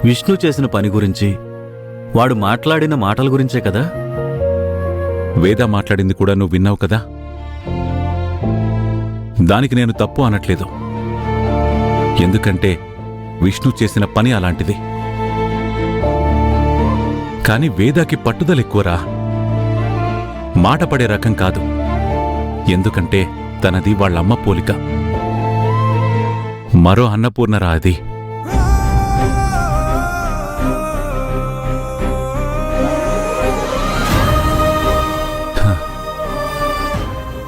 విష్ణు చేసిన పని గురించి, వాడు మాట్లాడిన మాటల గురించే కదా. వేద మాట్లాడింది కూడా నువ్వు విన్నావు కదా. దానికి నేను తప్పు అనట్లేదు, ఎందుకంటే విష్ణు చేసిన పని అలాంటిది. కాని వేదాకి పట్టుదలెక్కువరా, మాట పడే రకం కాదు. ఎందుకంటే తనది వాళ్ళమ్మ పోలిక, మరో అన్నపూర్ణరా అది.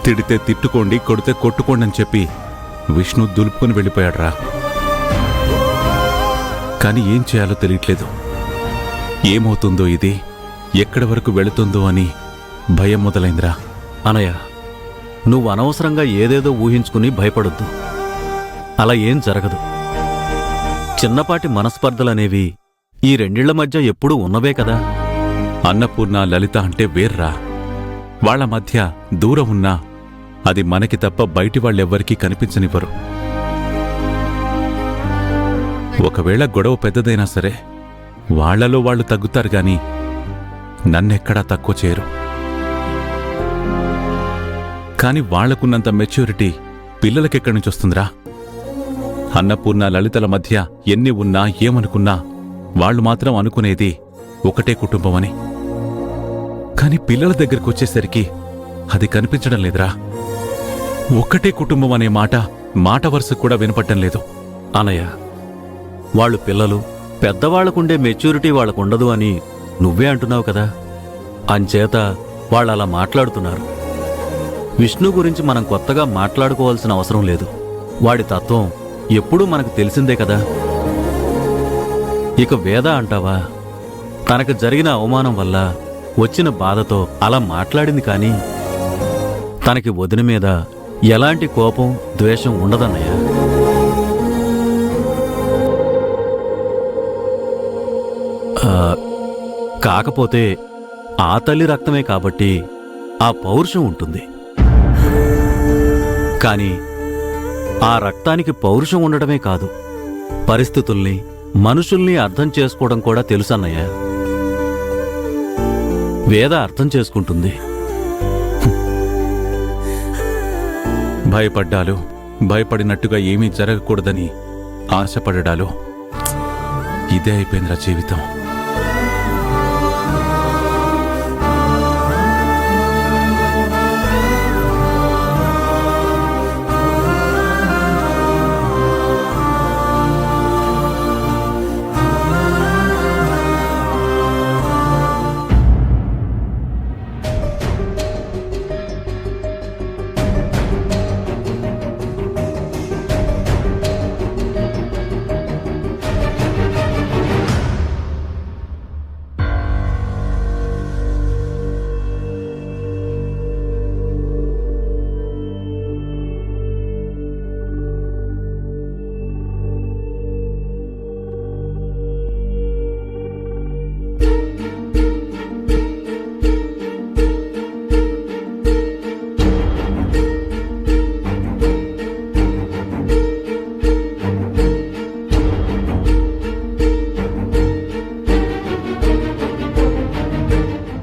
తిడితే తిట్టుకోండి, కొడితే కొట్టుకోండి అని చెప్పి విష్ణు దులుపుకుని వెళ్ళిపోయాడ్రా. కాని ఏం చేయాలో తెలియట్లేదు. ఏమవుతుందో ఇది, ఎక్కడి వరకు వెళుతుందో అని భయం మొదలైందిరా. అనయ్య, నువ్వు అనవసరంగా ఏదేదో ఊహించుకుని భయపడొద్దు. అలా ఏం జరగదు. చిన్నపాటి మనస్పర్ధలనేవి ఈ రెండిళ్ల మధ్య ఎప్పుడూ ఉన్నవే కదా. అన్నపూర్ణ, లలిత అంటే వేర్రా. వాళ్ల మధ్య దూరం ఉన్నా అది మనకి తప్ప బయటి వాళ్ళెవ్వరికీ కనిపించనివ్వరు. ఒకవేళ గొడవ పెద్దదైనా సరే వాళ్లలో వాళ్లు తగ్గుతారు గాని నన్నెక్కడా తక్కువ చేయరు. కాని వాళ్లకున్నంత మెచ్యూరిటీ పిల్లలకెక్కడి నుంచొస్తుందిరా? అన్నపూర్ణ, లలితల మధ్య ఎన్ని ఉన్నా ఏమనుకున్నా వాళ్లు మాత్రం అనుకునేది ఒకటే కుటుంబమని. కాని పిల్లల దగ్గరకొచ్చేసరికి అది కనిపించడం లేదురా. ఒక్కటే కుటుంబం అనే మాట వరుసకు కూడా వినపడటం లేదు. అనయ్య, వాళ్ళు పిల్లలు, పెద్దవాళ్లకుండే మెచ్యూరిటీ వాళ్ళకుండదు అని నువ్వే అంటున్నావు కదా. అంచేత వాళ్ళలా మాట్లాడుతున్నారు. విష్ణు గురించి మనం కొత్తగా మాట్లాడుకోవాల్సిన అవసరం లేదు. వాడి తత్వం ఎప్పుడూ మనకు తెలిసిందే కదా. ఇక వేద అంటావా, తనకు జరిగిన అవమానం వల్ల వచ్చిన బాధతో అలా మాట్లాడింది. కానీ తనకి వదిన మీద ఎలాంటి కోపం, ద్వేషం ఉండదన్నయ్య. కాకపోతే ఆ తల్లి రక్తమే కాబట్టి ఆ పౌరుషం ఉంటుంది. కాని ఆ రక్తానికి పౌరుషం ఉండడమే కాదు, పరిస్థితుల్ని, మనుషుల్ని అర్థం చేసుకోవడం కూడా తెలుసన్నయ్య. వేద అర్థం చేసుకుంటుంది. భయపడ్డాలు, భయపడినట్టుగా ఏమీ జరగకూడదని ఆశపడడాలు, ఇదే అయిపోయిందిరా జీవితం.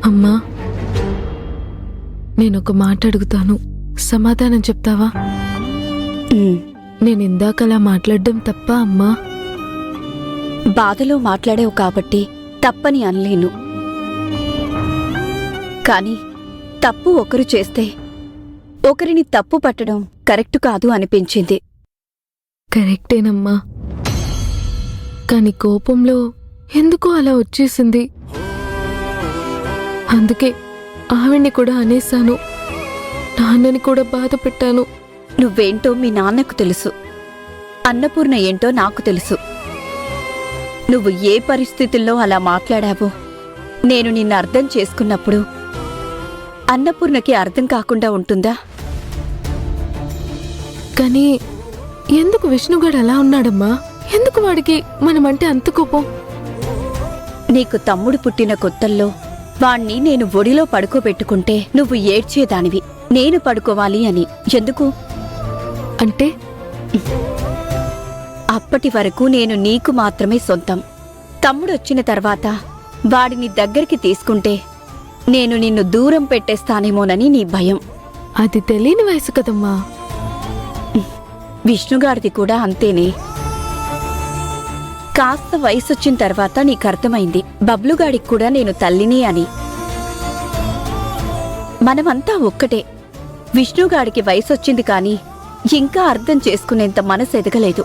అమ్మా, నేనొక మాట అడుగుతాను, సమాధానం చెప్తావా? నేనిందాకలా మాట్లాడడం తప్ప అమ్మా? బాధలో మాట్లాడావు కాబట్టి తప్పని అనలేను. కాని తప్పు ఒకరు చేస్తే ఒకరిని తప్పు పట్టడం కరెక్టు కాదు అనిపించింది. కరెక్టేనమ్మా, కాని కోపంలో ఎందుకో అలా వచ్చేసింది. అందుకే ఆవిడ్ని కూడా అనేశాను, నాన్నని కూడా బాధ పెట్టాను. నువ్వేంటో మీ నాన్నకు తెలుసు, అన్నపూర్ణ ఏంటో నాకు తెలుసు. నువ్వు ఏ పరిస్థితుల్లో అలా మాట్లాడావో నేను నిన్ను అర్థం చేసుకున్నప్పుడు అన్నపూర్ణకి అర్థం కాకుండా ఉంటుందా? కానీ ఎందుకు విష్ణుగాడు అలా ఉన్నాడమ్మా? ఎందుకు వాడికి మనమంటే అంత కోపం? నీకు తమ్ముడు పుట్టిన కొత్తల్లో వాణ్ణి నేను ఒడిలో పడుకోబెట్టుకుంటే నువ్వు ఏడ్చేదానివి, నేను పడుకోవాలి అని. ఎందుకు అంటే? అప్పటి వరకు నేను నీకు మాత్రమే సొంతం. తమ్ముడొచ్చిన తర్వాత వాడిని దగ్గరికి తీసుకుంటే నేను నిన్ను దూరం పెట్టేస్తానేమోనని నీ భయం. అది తెలియని వయసు కదమ్మా. విష్ణుగాడిది కూడా అంతేనే. కాస్త వయసొచ్చిన తర్వాత నీకర్థమైంది బబ్లుగాడికి కూడా నేను తల్లిని అని. మనమంతా ఒక్కటే. విష్ణుగాడికి వయసొచ్చింది కానీ ఇంకా అర్థం చేసుకునేంత మనసు ఎదగలేదు.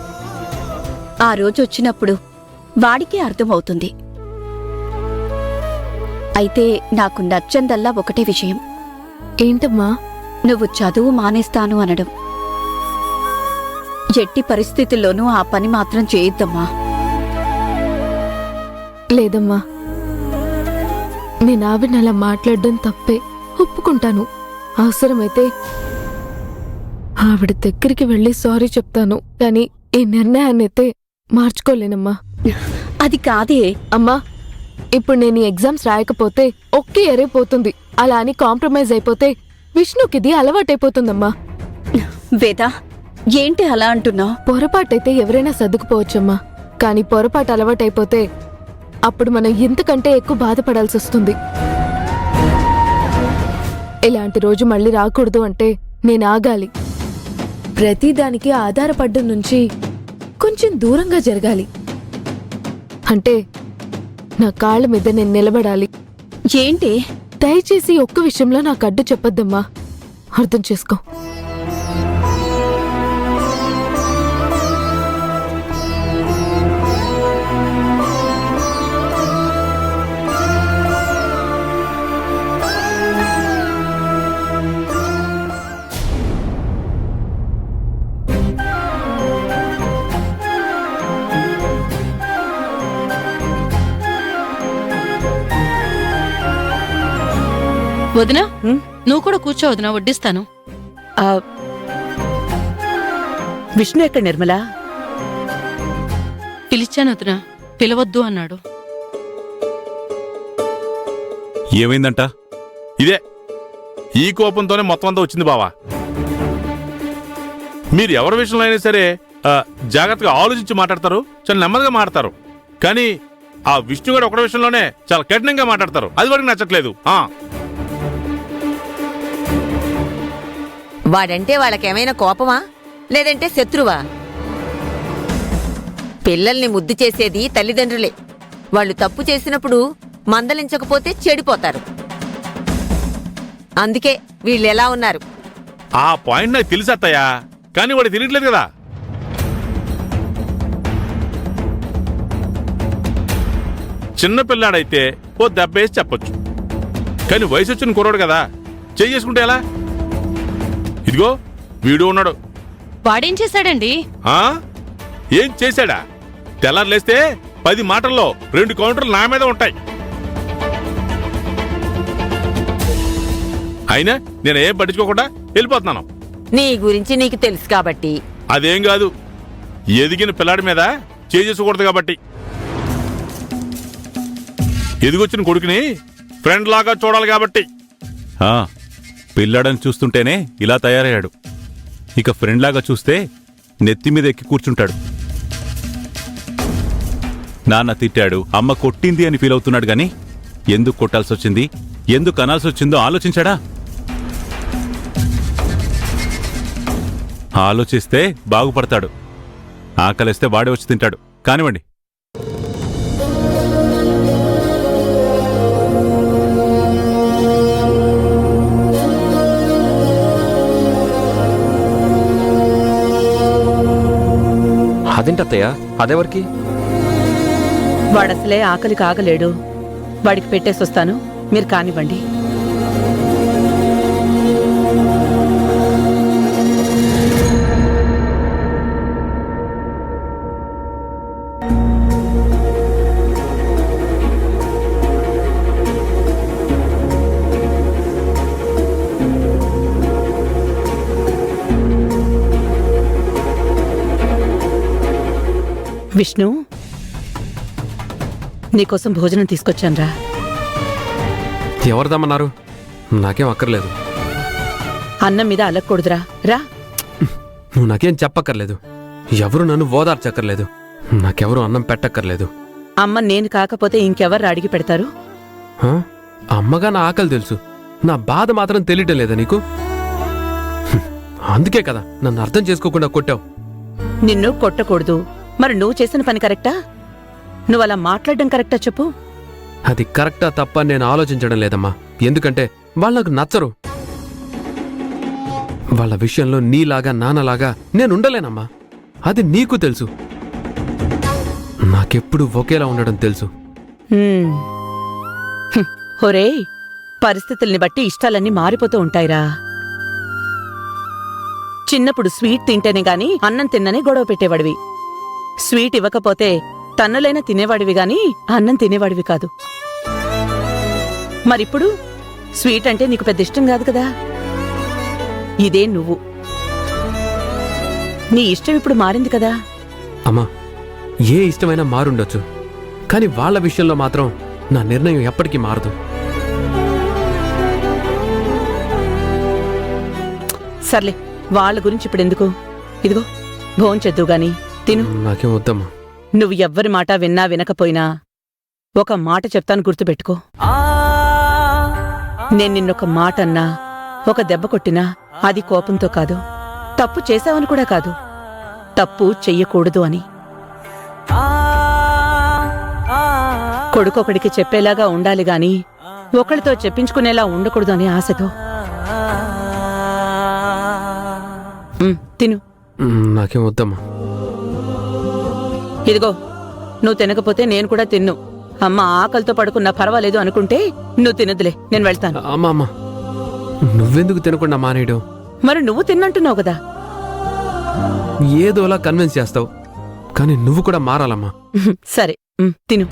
ఆ రోజొచ్చినప్పుడు వాడికే అర్థమవుతుంది. అయితే నాకు నచ్చందల్లా ఒకటే విషయం. ఏంటమ్మా? నువ్వు చదువు మానేస్తాను అనడం. ఎట్టి పరిస్థితుల్లోనూ ఆ పని మాత్రం చేయొద్దమ్మా. లేదమ్మా, నేను ఆవిడని అలా మాట్లాడడం తప్పే, ఒప్పుకుంటాను. అవసరమైతే ఆవిడ దగ్గరికి వెళ్ళి సారీ చెప్తాను. కానీ ఈ నిర్ణయాన్ని అయితే మార్చుకోలేనమ్మా. అది కాదే అమ్మా, ఇప్పుడు నేను ఈ ఎగ్జామ్స్ రాయకపోతే ఒకే ఎరైపోతుంది. అలా అని కాంప్రమైజ్ అయిపోతే విష్ణుకిది అలవాటైపోతుందమ్మా. వేదా, ఏంటి అలా అంటున్నావు? పొరపాటైతే ఎవరైనా సర్దుకుపోవచ్చమ్మా, కానీ పొరపాటు అలవాటైపోతే అప్పుడు మనం ఇంతకంటే ఎక్కువ బాధపడాల్సి వస్తుంది. ఇలాంటి రోజు మళ్ళీ రాకూడదు అంటే నేను ఆగాలి. ప్రతిదానికి ఆధారపడ్డం నుంచి కొంచెం దూరంగా జరగాలి. అంటే నా కాళ్ళ మీద నేను నిలబడాలి. ఏంటి? దయచేసి ఒక్క విషయంలో నాకు అడ్డు చెప్పొద్దమ్మా, అర్థం చేసుకో. వదినా, నువ్వు కూడా కూర్చో వదినా, వడ్డిస్తాను. విష్ణు ఎక్కడ నిర్మల? పిలిచాను వదినా, పిలవద్దు అన్నాడు. ఏమైందంట? ఇదే ఈ కోపంతోనే మొత్తం అంతా వచ్చింది బావా. మీరు ఎవరి విషయంలో అయినా సరే జాగ్రత్తగా ఆలోచించి మాట్లాడతారు, చాలా నెమ్మదిగా మాట్లాడతారు. కానీ ఆ విష్ణు గారు ఒకటి విషయంలోనే చాలా కఠినంగా మాట్లాడతారు. అది వరకు నచ్చట్లేదు. వాడంటే వాళ్ళకేమైనా కోపమా లేదంటే శత్రువా? పిల్లల్ని ముద్దు చేసేది తల్లిదండ్రులే. వాళ్ళు తప్పు చేసినప్పుడు మందలించకపోతే చెడిపోతారు. అందుకే వీళ్ళెలా ఉన్నారు. ఆ పాయింట్ నాకు తెలిసత్తయ్యా, కానీ వాడు తినట్లేదు కదా. చిన్న పిల్లాడైతే ఓ దెబ్బేసి చెప్పొచ్చు, కానీ వయసు వచ్చిన కుర్రాడు కదా, చేసుకుంటే ఎలా? ఇదిగో వీడు ఉన్నాడు. వాడేం చేశాడండి? ఏం చేశాడా? తెల్లారులేస్తే 10 మాటల్లో 2 కౌంటర్లు నా మీద ఉంటాయి. అయినా నేను ఏం పట్టించుకోకుండా వెళ్ళిపోతున్నాను. నీ గురించి నీకు తెలుసు కాబట్టి. అదేం కాదు, ఎదిగిన పిల్లాడి మీద చేసుకోకూడదు కాబట్టి. ఎదిగొచ్చిన కొడుకుని ఫ్రెండ్ లాగా చూడాలి కాబట్టి. పిల్లాడని చూస్తుంటేనే ఇలా తయారయ్యాడు. ఇక ఫ్రెండ్లాగా చూస్తే నెత్తి మీద ఎక్కి కూర్చుంటాడు. నాన్న తిట్టాడు, అమ్మ కొట్టింది అని ఫీల్ అవుతున్నాడు గాని ఎందుకు కొట్టాల్సొచ్చింది, ఎందుకు అనాల్సి వచ్చిందో ఆలోచించాడా? ఆలోచిస్తే బాగుపడతాడు. ఆకలిస్తే వాడే వచ్చి తింటాడు. కానివ్వండి. అదేంటత్తయ్య, అదెవరికి? వాడసలే ఆకలికి ఆగలేడు. వాడికి పెట్టేసొస్తాను, మీరు కానివ్వండి. విష్ణు, నీకోసం భోజనం తీసుకొచ్చాన్రా. ఎవరిదమ్మన్నారు? నాకేం అక్కర్లేదు. అన్నం మీద అలక్కూడదురా, రా. నువ్వు నాకేం చెప్పక్కర్లేదు, ఎవరు నన్ను ఓదార్చక్కర్లేదు, నాకెవరు అన్నం పెట్టక్కర్లేదు. అమ్మ నేను కాకపోతే ఇంకెవరు అడిగి పెడతారు? హా? అమ్మగా నా ఆకలి తెలుసు, నా బాధ మాత్రం తెలియటం లేదా నీకు? అందుకే కదా నన్ను అర్థం చేసుకోకుండా కొట్టావు. నిన్ను కొట్టకూడదు. మరి నువ్వు చేసిన పని కరెక్టా? నువ్వు అలా మాట్లాడడం కరెక్టా చెప్పు? అది కరెక్టా తప్ప నేను ఆలోచించడం లేదమ్మా. ఎందుకంటే వాళ్ళు నాకు నచ్చరు. వాళ్ళ విషయంలో నీలాగా నాన్నలాగా నేనుండలేనమ్మా. అది నీకు తెలుసు. నాకెప్పుడు ఒకేలా ఉండడం తెలుసు. హ్మ్. ఒరేయ్, పరిస్థితుల్ని బట్టి ఇష్టాలన్నీ మారిపోతూ ఉంటాయిరా. చిన్నప్పుడు స్వీట్ తింటేనే గాని అన్నం తిన్ననే గొడవ పెట్టేవాడివి. స్వీట్ ఇవ్వకపోతే తన్నులైనా తినేవాడివి గాని అన్నం తినేవాడివి కాదు. మరిప్పుడు స్వీట్ అంటే నీకు పెద్ద ఇష్టం కాదు కదా. ఇదే నువ్వు. నీ ఇష్టం ఇప్పుడు మారింది కదా. అమ్మా, ఏ ఇష్టమైనా మారుండొచ్చు, కానీ వాళ్ళ విషయంలో మాత్రం నా నిర్ణయం ఎప్పటికీ మారదు. సర్లే, వాళ్ళ గురించి ఇప్పుడెందుకు? ఇదిగో భోంచెద్దు గాని తిను. నాకేం వద్దమ్మా. నువ్వు ఎవ్వరి మాట విన్నా వినకపోయినా ఒక మాట చెప్తాను, గుర్తుపెట్టుకో. నేను నిన్నొక మాట అన్నా, ఒక దెబ్బ కొట్టినా అది కోపంతో కాదు, తప్పు చేశావని కూడా కాదు, తప్పు చెయ్యకూడదు అని. కొడుకొకడికి చెప్పేలాగా ఉండాలి గాని ఒకరితో చెప్పించుకునేలా ఉండకూడదు అనే ఆశతో. తిను. నాకేం వద్దమ్మా. ఇదిగో, నువ్వు తినకపోతే నేను కూడా తిన్ను. అమ్మ ఆకలితో పడుకున్నా పర్వాలేదు అనుకుంటే నువ్వు తినదులే, నేను వెళ్తాను. అమ్మా అమ్మా, నువ్వెందుకు తినకుండా మానేయడం? మరి నువ్వు తిన్నంటున్నావు కదా. ఏదోలా కన్విన్స్ చేస్తావు, కానీ నువ్వు కూడా మారాలమ్మా. సరే, తిను.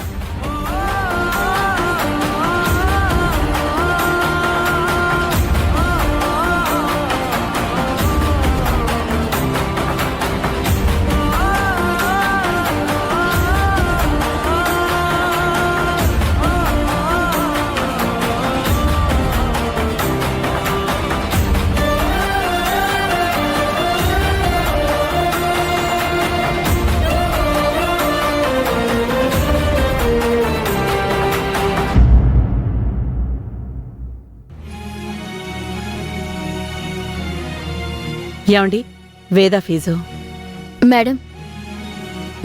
ఏమండి, వేద ఫీజు? మేడం,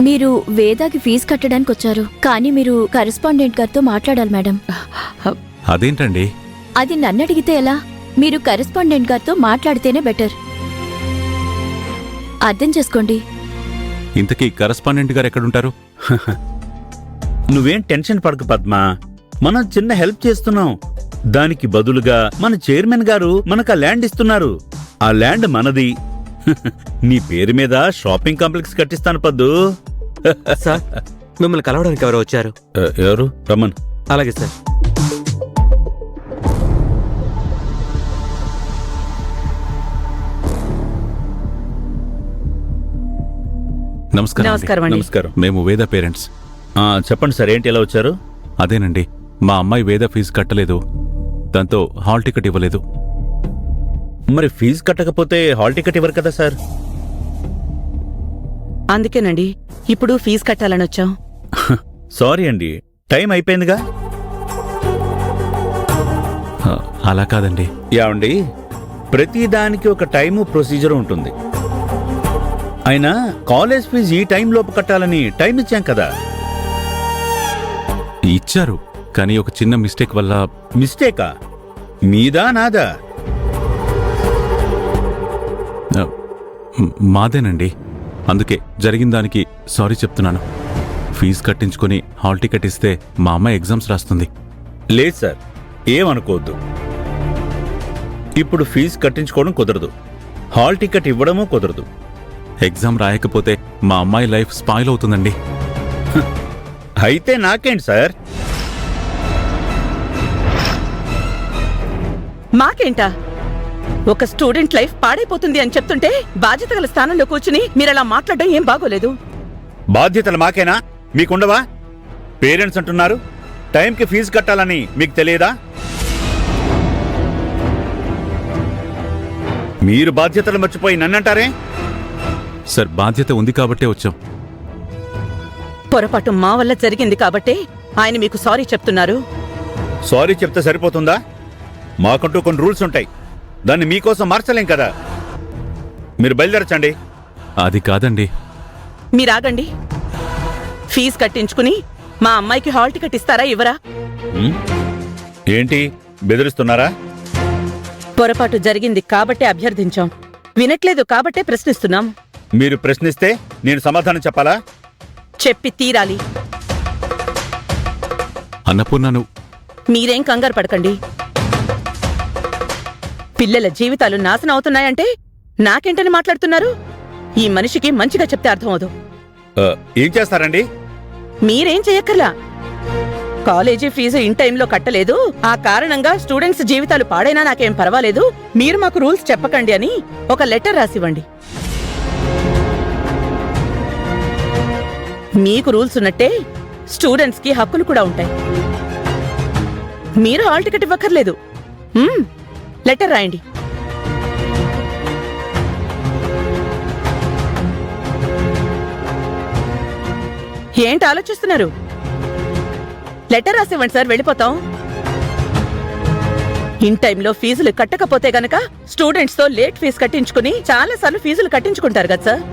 మీరు వేదాకి ఫీజు కట్టడానికి వచ్చారు, కానీ మీరు కరెస్పాండెంట్ గారితో మాట్లాడాలి మేడం. అదేంటండి? అది నన్ను అడిగితే ఎలా? మీరు కరెస్పాండెంట్ గారితో మాట్లాడితేనే బెటర్. అర్థం చేసుకోండి. ఇంతకీ కరెస్పాండెంట్ గారు ఎక్కడుంటారు? నువ్వేం టెన్షన్ పడకు పద్మా, మనం చిన్న హెల్ప్ చేస్తున్నాం. దానికి బదులుగా మన చైర్మన్ గారు మనకు ఆ ల్యాండ్ ఇస్తున్నారు. ఆ ల్యాండ్ మనది. నీ పేరు మీద షాపింగ్ కాంప్లెక్స్ కట్టిస్తాను పద్దు. సార్, మిమ్మల్ని కలవడానికి ఎవరో వచ్చారు. ఎవరు? రమన్. అలాగే సార్. నమస్కారం. నమస్కారం అండి. నమస్కారం. మేము వేద పేరెంట్స్. చెప్పండి సార్, ఏంటి ఎలా వచ్చారు? అదేనండి, మా అమ్మాయి వేద ఫీజు కట్టలేదు, దాంతో హాల్ టికెట్ ఇవ్వలేదు. మరి ఫీజు కట్టకపోతే హాల్ టికెట్ ఇవ్వరు కదా సార్? అందుకేనండి ఇప్పుడు ఫీజు కట్టాలని వచ్చాం. సారీ అండి, టైం అయిపోయిందిగా. అలా కాదండి. యావండి, ప్రతిదానికి ఒక టైము ప్రొసీజర్ ఉంటుంది. అయినా కాలేజ్ ఫీజు ఈ టైం లోపు కట్టాలని టైం ఇచ్చాం కదా. ఇచ్చారు, కానీ ఒక చిన్న మిస్టేక్ వల్ల. మిస్టేకా? మీదా నాదా? మాదేనండి. అందుకే జరిగిన దానికి సారీ చెప్తున్నాను. ఫీజు కట్టించుకుని హాల్ టికెట్ ఇస్తే మా అమ్మాయి ఎగ్జామ్స్ రాస్తుంది. లేదు సార్, ఏమనుకోవద్దు. ఇప్పుడు ఫీజు కట్టించుకోవడం కుదరదు, హాల్ టికెట్ ఇవ్వడమూ కుదరదు. ఎగ్జామ్ రాయకపోతే మా అమ్మాయి లైఫ్ స్పాయిల్ అవుతుందండి. అయితే నాకేంటి సార్? మాకేంటా? ఒక స్టూడెంట్ లైఫ్ పాడైపోతుంది అని చెప్తుంటే బాధ్యత గల స్థానంలో కూర్చుని మీరలా మాట్లాడడం ఏం బాగోలేదు. బాధ్యతలు మాకేనా? మీకుండవా? పేరెంట్స్ అంటున్నారు, టైంకి ఫీజు కట్టాలని మీకు తెలియదా? మీరు బాధ్యతలు మర్చిపోయి నన్నంటారే? సార్, బాధ్యత ఉంది కాబట్టే వచ్చాం. పొరపాటు మా వల్ల జరిగింది కాబట్టే ఆయన మీకు సారీ చెప్తున్నారు. సారీ చెప్తే సరిపోతుందా? మాకంటూ కొన్ని రూల్స్ ఉంటాయి, దాన్ని మీకోసం మార్చలేం కదా. మీరు బయలుదేరచండి. అది కాదండి. మీరాగండి. ఫీజు కట్టించుకుని మా అమ్మాయికి హాల్ టికెట్ ఇస్తారా ఇవ్వరా? ఏంటి బెదిరిస్తున్నారా? పొరపాటు జరిగింది కాబట్టే అభ్యర్థించాం, వినట్లేదు కాబట్టే ప్రశ్నిస్తున్నాం. మీరు ప్రశ్నిస్తే నేను సమాధానం చెప్పాలా? చెప్పి తీరాలి. అన్నపూర్ణను మీరేం కంగారు పడకండి. పిల్లల జీవితాలు నాశనం అవుతున్నాయంటే నాకేంటని మాట్లాడుతున్నారు? ఈ మనిషికి మంచిగా చెప్తే అర్థమవుదు. ఏం చేస్తారండి? మీరేం చెయ్యక్కర్లా. కాలేజీ ఫీజు ఇన్ టైంలో కట్టలేదు, ఆ కారణంగా స్టూడెంట్స్ జీవితాలు పాడైనా నాకేం పర్వాలేదు, మీరు మాకు రూల్స్ చెప్పకండి అని ఒక లెటర్ రాసివ్వండి. మీకు రూల్స్ ఉన్నట్టే స్టూడెంట్స్ కి హక్కులు కూడా ఉంటాయి. మీరు హాల్ టికెట్ ఇవ్వక్కర్లేదు. లెటర్ రాయండి. ఏంటి ఆలోచిస్తున్నారు? లెటర్ రాసివ్వండి సార్, వెళ్ళిపోతాం. ఇన్ టైంలో ఫీజులు కట్టకపోతే గనక స్టూడెంట్స్ తో లేట్ ఫీజు కట్టించుకుని చాలాసార్లు ఫీజులు కట్టించుకుంటారు కదా సార్.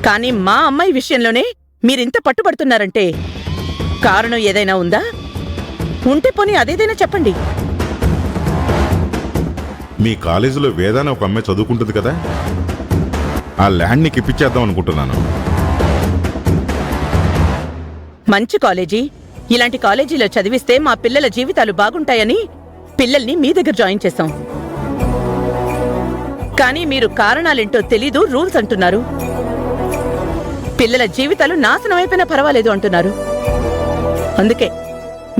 కానీ మా అమ్మాయి విషయంలోనే మీరింత పట్టుబడుతున్నారంటే కారణం ఏదైనా ఉందా? ఉంటే పోనీ అదేదైనా చెప్పండి. మీ కాలేజీలో వేదాన్ని ఒక అమ్మాయి చదువుకుంటుంది కదా, ఆ ల్యాండ్ నీకు ఇప్పించేద్దాం అనుకుంటున్నాను. మంచి కాలేజీ, ఇలాంటి కాలేజీలో చదివిస్తే మా పిల్లల జీవితాలు బాగుంటాయని పిల్లల్ని మీ దగ్గర జాయిన్ చేశాం. కానీ మీరు కారణాలేంటో తెలీదు, రూల్స్ అంటున్నారు. పిల్లల జీవితాలు నాశనం అయిపోయినా పర్వాలేదు అంటున్నారు. అందుకే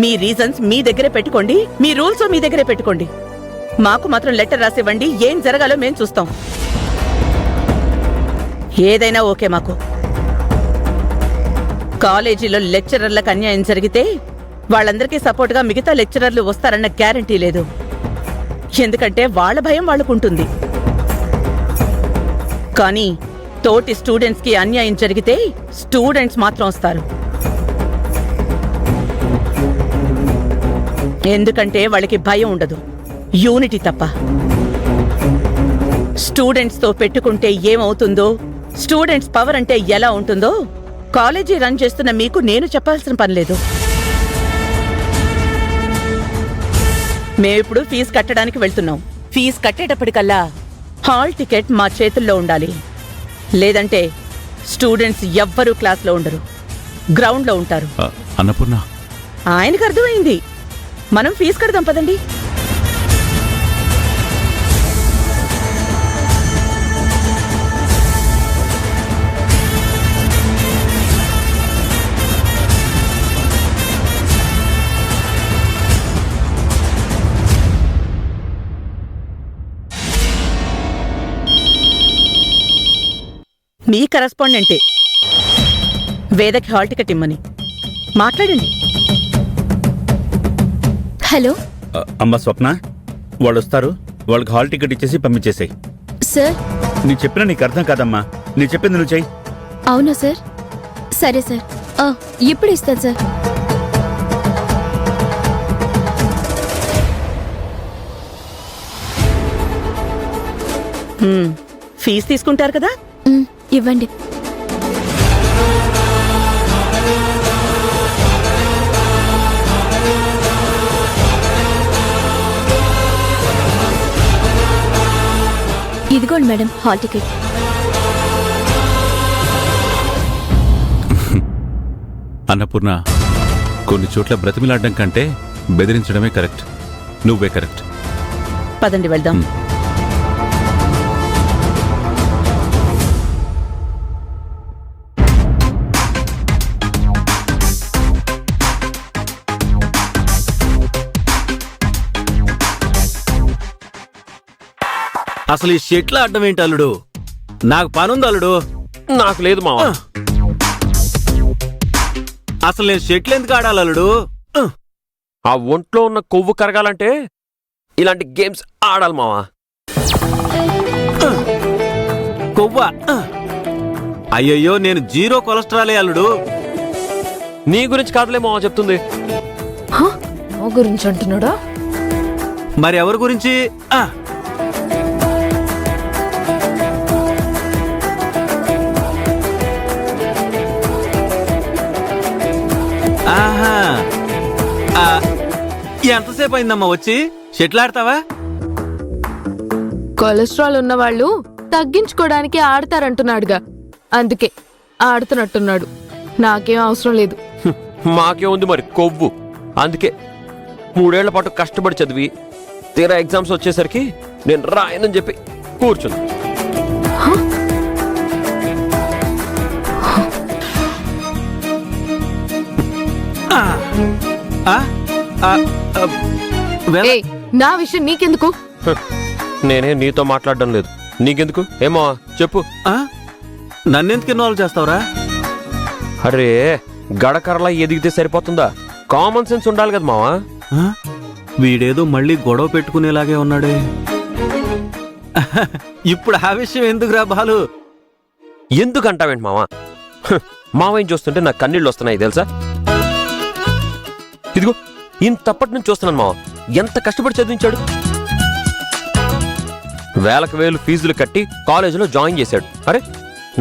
మీ రీజన్స్ మీ దగ్గరే పెట్టుకోండి, మీ రూల్స్ మీ దగ్గరే పెట్టుకోండి. మాకు మాత్రం లెటర్ రాసివ్వండి, ఏం జరగాలో మేం చూస్తాం. ఏదైనా ఓకే మాకు. కాలేజీలో లెక్చరర్లకు అన్యాయం జరిగితే వాళ్ళందరికీ సపోర్ట్గా మిగతా లెక్చరర్లు వస్తారన్న గ్యారంటీ లేదు. ఎందుకంటే వాళ్ళ భయం వాళ్ళకుంటుంది. కానీ తోటి స్టూడెంట్స్కి అన్యాయం జరిగితే స్టూడెంట్స్ మాత్రం వస్తారు. ఎందుకంటే వాళ్ళకి భయం ఉండదు, యూనిటీ తప్ప. స్టూడెంట్స్తో పెట్టుకుంటే ఏమవుతుందో, స్టూడెంట్స్ పవర్ అంటే ఎలా ఉంటుందో కాలేజీ రన్ చేస్తున్న మీకు నేను చెప్పాల్సిన పనిలేదు. మేమిప్పుడు ఫీజు కట్టడానికి వెళ్తున్నాం. ఫీజు కట్టేటప్పటికల్లా హాల్ టికెట్ మా చేతుల్లో ఉండాలి. లేదంటే స్టూడెంట్స్ ఎవ్వరూ క్లాస్లో ఉండరు, గ్రౌండ్లో ఉంటారు. అన్నపూర్ణ, ఆయనకు అర్థమైంది. మనం ఫీజు కడదాం పదండి. మీ కరెస్పాండెంటే వేదకి హాల్ టికెట్ ఇమ్మని మాట్లాడండి. హలో అమ్మ స్వప్న, వాళ్ళు వస్తారు, వాళ్ళకి హాల్ టికెట్ ఇచ్చేసి పంపించేసాయి. సార్, నీ చెప్పినా నీకు అర్థం కాదమ్మా, నీ చెప్పింది నువ్వు చెయ్యి. అవునా సార్? సరే సార్, ఇప్పుడు ఇస్తాను సార్. ఫీజు తీసుకుంటారు కదా, ఇవ్వండి. ఇదిగోండి మేడం, హాల్ టికెట్. అన్నపూర్ణ, కొన్ని చోట్ల బ్రతిమిలాడడం కంటే బెదిరించడమే కరెక్ట్. నువ్వే కరెక్ట్. పదండి వెళ్దాం. అసలు ఈ షెట్ల అడ్డం ఏంటి అల్లుడు? నాకు పనుంది అల్లుడు. నాకు లేదు మావా. అసలు నేను షెట్లు ఎందుకు ఆడాలి అల్లుడు? ఆ ఒంట్లో ఉన్న కొవ్వు కరగాలంటే ఇలాంటి గేమ్స్ ఆడాలి మావా. కొవ్వా? అయ్యయ్యో, నేను జీరో కొలెస్ట్రాలే అల్లుడు. నీ గురించి కాదులే మావ చెప్తుంది. హ? నా గురించి అంటున్నాడా? మరి ఎవరి గురించి? ఆహా, ఎంతసేపు అయిందమ్మా వచ్చి? షెటిల్ ఆడతావా? కొలెస్ట్రాల్ ఉన్న వాళ్ళు తగ్గించుకోవడానికి ఆడతారంటున్నాడుగా, అందుకే ఆడుతున్నట్టున్నాడు. నాకేం అవసరం లేదు. మాకే ఉంది మరి కొవ్వు. అందుకే 3 ఏళ్ల పాటు కష్టపడి చదివి తీరా ఎగ్జామ్స్ వచ్చేసరికి నేను రాయనని చెప్పి కూర్చుంది. ఏయ్, నా విషయం నీకెందుకు? నేనే నీతో మాట్లాడడం లేదు, నీకెందుకు? ఏమో చెప్పు. నన్నెందుకు ఇన్వాల్వ్ చేస్తావురా? అరే గడకరలా ఎదిగితే సరిపోతుందా? కామన్ సెన్స్ ఉండాలి కదా మావా. వీడేదో మళ్ళీ గొడవ పెట్టుకునేలాగే ఉన్నాడే. ఇప్పుడు ఆ విషయం ఎందుకురా బాలు? ఎందుకంటావేంటి మావా? మావయ్యని చూస్తుంటే నాకు కన్నీళ్ళు వస్తున్నాయి తెలుసా. ఇదిగో ఇంతప్పటి నుంచి చూస్తున్నాను మావా, ఎంత కష్టపడి చదివించాడు. వేలకు వేలు ఫీజులు కట్టి కాలేజీలో జాయిన్ చేశాడు. అరే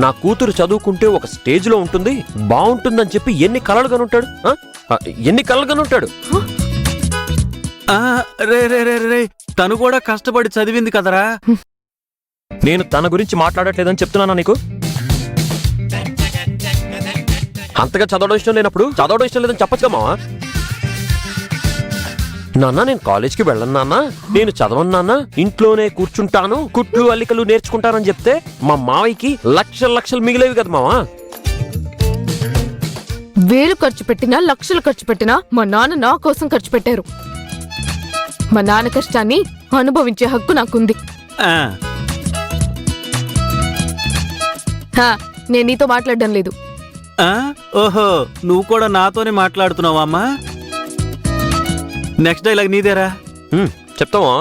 నా కూతురు చదువుకుంటే ఒక స్టేజ్లో ఉంటుంది, బాగుంటుందని చెప్పి ఎన్ని కలలుగానుంటాడు, ఎన్ని కలలుగానుంటాడు. రే రే రే రే, తను కూడా కష్టపడి చదివింది కదరా. నేను తన గురించి మాట్లాడట్లేదని చెప్తున్నానా నీకు? అంతగా చదవడం ఇష్టం లేనప్పుడు చదవడం ఇష్టం లేదని చెప్పచ్చుగా మావా. నాన్న నేను కాలేజ్కి వెళ్ళను నాన్న, నేను చదవను నాన్న, ఇంట్లోనే కూర్చుంటాను, కుట్లు అల్లికలు నేర్చుకుంటానని చెప్తే మా మావయ్యకి లక్షలు లక్షలు మిగిలేవి కదా మావా. వేలు ఖర్చు పెట్టినా లక్షలు ఖర్చు పెట్టినా మా నాన్న నా కోసం ఖర్చు పెట్టారు. మా నాన్న కష్టాన్ని అనుభవించే హక్కు నాకుంది. నేను నీతో మాట్లాడడం లేదు. ఓహో, నువ్వు కూడా నాతోనే మాట్లాడుతున్నావా అమ్మా? నెక్స్ట్ డైలాగ్ నీదేరా. చెప్తావా?